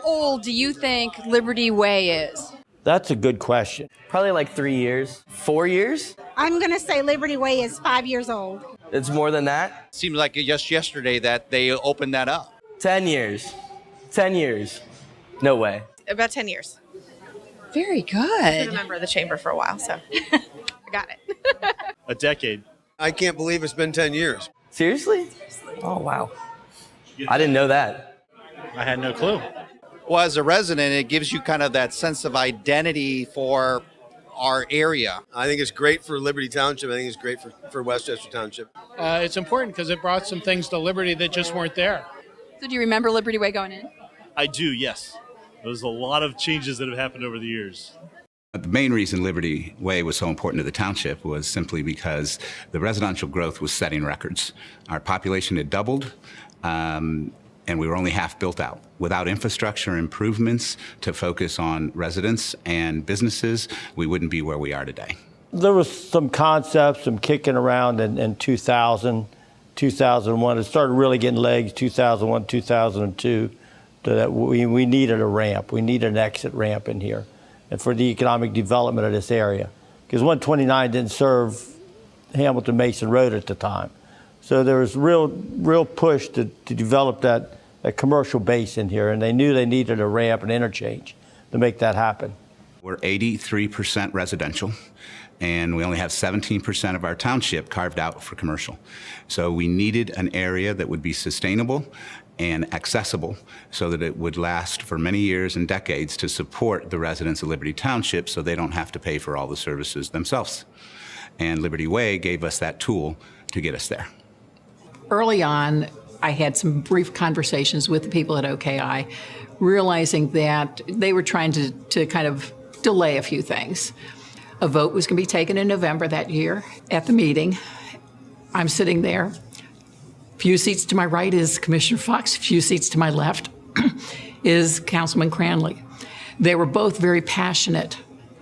old do you think Liberty Way is? That's a good question. Probably like 3 years, 4 years. I'm going to say Liberty Way is 5 years old. It's more than that. Seems like just yesterday that they opened that up. 10 years. 10 years. No way. About 10 years. Very I've been a good. member of the chamber for a while, so I got it. A decade. I can't believe it's been 10 years. Seriously? Oh, wow. I didn't know that. I had no clue. Well, as a resident, it gives you kind of that sense of identity for our area. I think it's great for Liberty Township. I think it's great for Westchester Township. It's important because it brought some things to Liberty that just weren't there. So do you remember Liberty Way going in? I do, yes. There's a lot of changes that have happened over the years. The main reason Liberty Way was so important to the township was simply because the residential growth was setting records. Our population had doubled, and we were only half built out. Without infrastructure improvements to focus on residents and businesses, we wouldn't be where we are today. There was some concepts, some kicking around in 2000, 2001. It started really getting legs 2001, 2002. That we needed a ramp. We needed an exit ramp in here and for the economic development of this area. Because 129 didn't serve Hamilton Mason Road at the time. So there was real push to develop that commercial base in here, and they knew they needed a ramp and interchange to make that happen. We're 83% residential, and we only have 17% of our township carved out for commercial. So we needed an area that would be sustainable and accessible so that it would last for many years and decades to support the residents of Liberty Township so they don't have to pay for all the services themselves. And Liberty Way gave us that tool to get us there. Early on, I had some brief conversations with the people at OKI, realizing that they were trying to kind of delay a few things. A vote was going to be taken in November that year at the meeting. I'm sitting there. Few seats to my right is Commissioner Fox. Few seats to my left is Councilman Cranley. They were both very passionate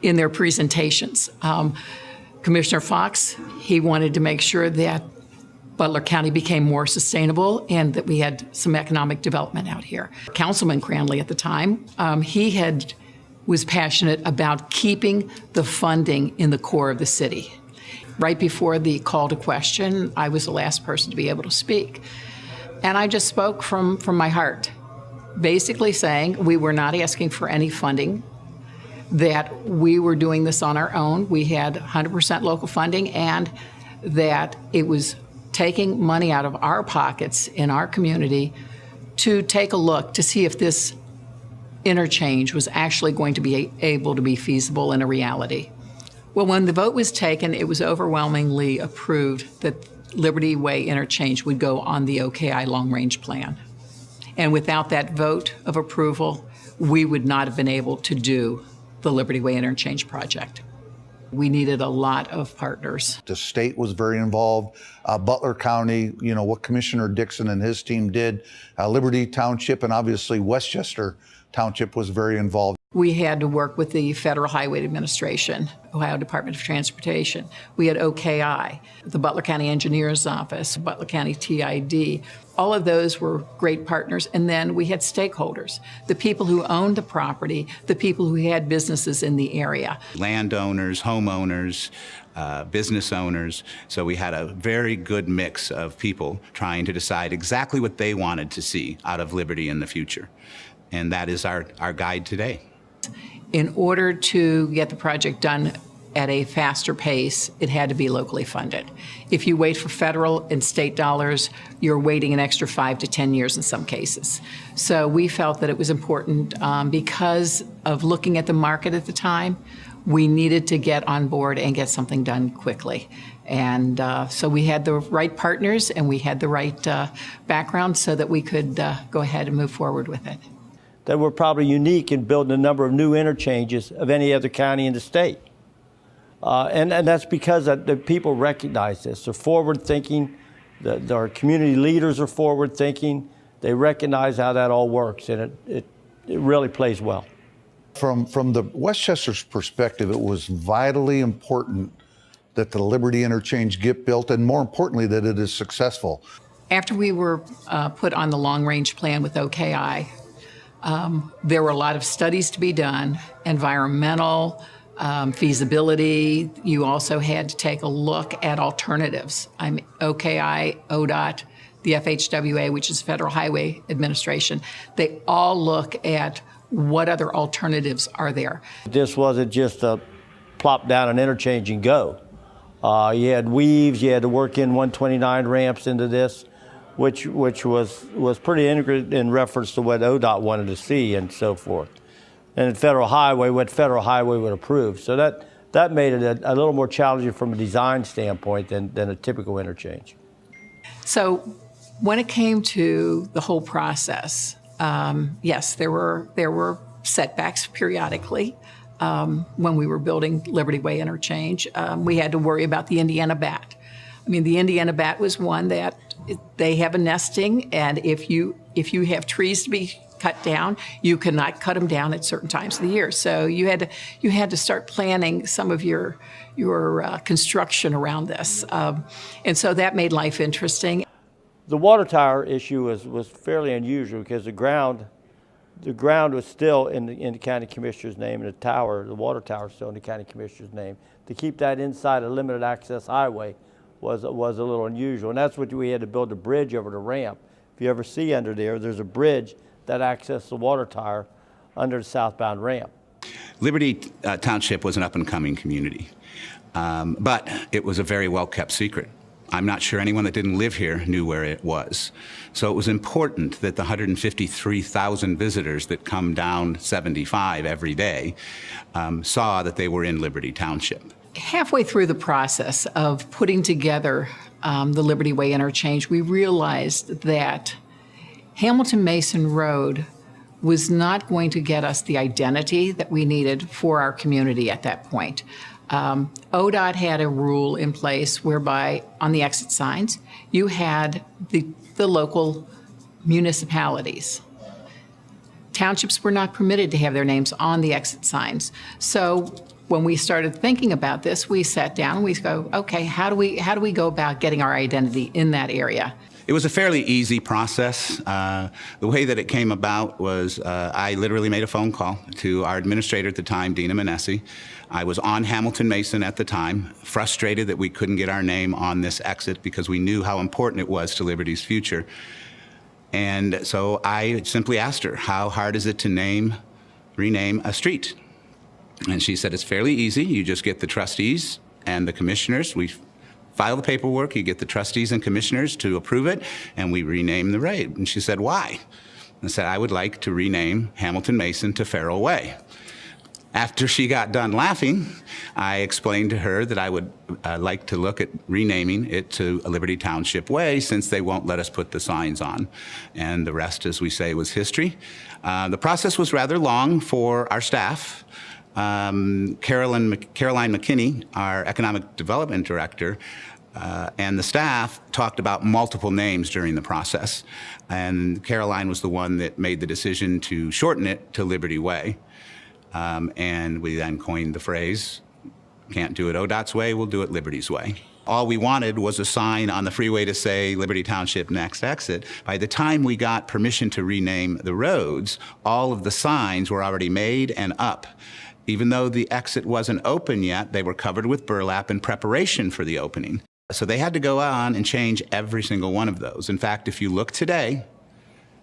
in their presentations. Commissioner Fox, he wanted to make sure that Butler County became more sustainable and that we had some economic development out here. Councilman Cranley at the time, was passionate about keeping the funding in the core of the city. Right before the call to question, I was the last person to be able to speak. And I just spoke from my heart, basically saying we were not asking for any funding, that we were doing this on our own. We had 100% local funding, and that it was taking money out of our pockets in our community to take a look to see if this interchange was actually going to be able to be feasible and a reality. Well, when the vote was taken, it was overwhelmingly approved that Liberty Way interchange would go on the OKI long-range plan. And without that vote of approval, we would not have been able to do the Liberty Way interchange project. We needed a lot of partners. The state was very involved. Butler County, what Commissioner Dixon and his team did. Liberty Township and obviously Westchester Township was very involved. We had to work with the Federal Highway Administration, Ohio Department of Transportation. We had OKI, the Butler County Engineers Office, Butler County TID. All of those were great partners. And then we had stakeholders, the people who owned the property, the people who had businesses in the area. Landowners, homeowners, business owners. So we had a very good mix of people trying to decide exactly what they wanted to see out of Liberty in the future. And that is our guide today. In order to get the project done at a faster pace, it had to be locally funded. If you wait for federal and state dollars, you're waiting an extra 5 to 10 years in some cases. So we felt that it was important because of looking at the market at the time, we needed to get on board and get something done quickly. And so we had the right partners and we had the right background so that we could go ahead and move forward with it. That we're probably unique in building a number of new interchanges of any other county in the state. And that's because the people recognize this. They're forward-thinking. Our community leaders are forward-thinking. They recognize how that all works, and it really plays well. From the Westchester's perspective, it was vitally important that the Liberty interchange get built, and more importantly, that it is successful. After we were put on the long-range plan with OKI, There were a lot of studies to be done, environmental, feasibility. You also had to take a look at alternatives. OKI, ODOT, the FHWA, which is Federal Highway Administration, they all look at what other alternatives are there. This wasn't just a plop down an interchange and go. You had weaves, you had to work in 129 ramps into this, which was pretty integrated in reference to what ODOT wanted to see and so forth. And Federal Highway, what Federal Highway would approve. So that made it a little more challenging from a design standpoint than a typical interchange. So when it came to the whole process, yes, there were setbacks periodically. When we were building Liberty Way interchange, we had to worry about the Indiana bat. I mean, the Indiana bat was one that they have a nesting, and if you have trees to be cut down, you cannot cut them down at certain times of the year. So you had to start planning some of your construction around this, and so that made life interesting. The water tower issue was fairly unusual because the ground was still in the county commissioner's name, and the water tower was still in the county commissioner's name. To keep that inside a limited access highway was a little unusual, and that's what we had to build a bridge over the ramp. If you ever see under there's a bridge that accesses the water tower under the southbound ramp. Liberty Township was an up-and-coming community, but it was a very well-kept secret. I'm not sure anyone that didn't live here knew where it was. So it was important that the 153,000 visitors that come down 75 every day saw that they were in Liberty Township. Halfway through the process of putting together the Liberty Way interchange, we realized that Hamilton Mason Road was not going to get us the identity that we needed for our community at that point. ODOT had a rule in place whereby on the exit signs, you had the local municipalities. Townships were not permitted to have their names on the exit signs. So when we started thinking about this, we sat down and we go, okay, how do we go about getting our identity in that area? It was a fairly easy process. The way that it came about was I literally made a phone call to our administrator at the time, Dina Manesi. I was on Hamilton Mason at the time, frustrated that we couldn't get our name on this exit because we knew how important it was to Liberty's future. And so I simply asked her, how hard is it to rename a street? And she said, it's fairly easy. You just get the trustees and the commissioners. We file the paperwork, you get the trustees and commissioners to approve it, and we rename the road. And she said, why? I said, I would like to rename Hamilton Mason to Farrell Way. After she got done laughing, I explained to her that I would like to look at renaming it to Liberty Township Way since they won't let us put the signs on. And the rest, as we say, was history. The process was rather long for our staff. Caroline McKinney, our economic development director, and the staff talked about multiple names during the process. And Caroline was the one that made the decision to shorten it to Liberty Way. And we then coined the phrase, can't do it ODOT's way, we'll do it Liberty's way. All we wanted was a sign on the freeway to say Liberty Township next exit. By the time we got permission to rename the roads, all of the signs were already made and up. Even though the exit wasn't open yet, they were covered with burlap in preparation for the opening. So they had to go on and change every single one of those. In fact, if you look today,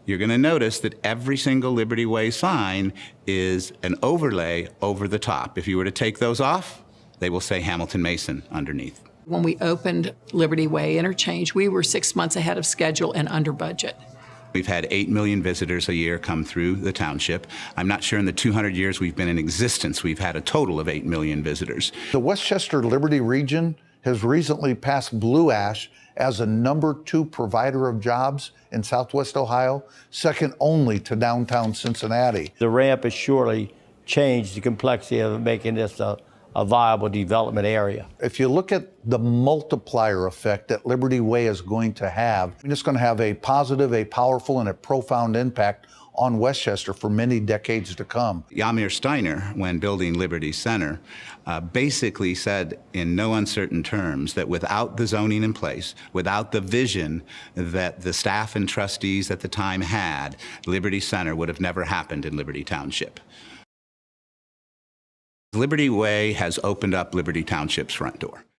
you're going to notice that every single Liberty Way sign is an overlay over the top. If you were to take those off, they will say Hamilton Mason underneath. When we opened Liberty Way interchange, we were 6 months ahead of schedule and under budget. We've had 8 million visitors a year come through the township. I'm not sure in the 200 years we've been in existence, we've had a total of 8 million visitors. The Westchester Liberty region has recently passed Blue Ash as the #2 provider of jobs in Southwest Ohio, second only to downtown Cincinnati. The ramp has surely changed the complexity of making this a viable development area. If you look at the multiplier effect that Liberty Way is going to have, it's going to have a positive, a powerful, and a profound impact on Westchester for many decades to come. Yamir Steiner, when building Liberty Center, basically said in no uncertain terms that without the zoning in place, without the vision that the staff and trustees at the time had, Liberty Center would have never happened in Liberty Township. Liberty Way has opened up Liberty Township's front door.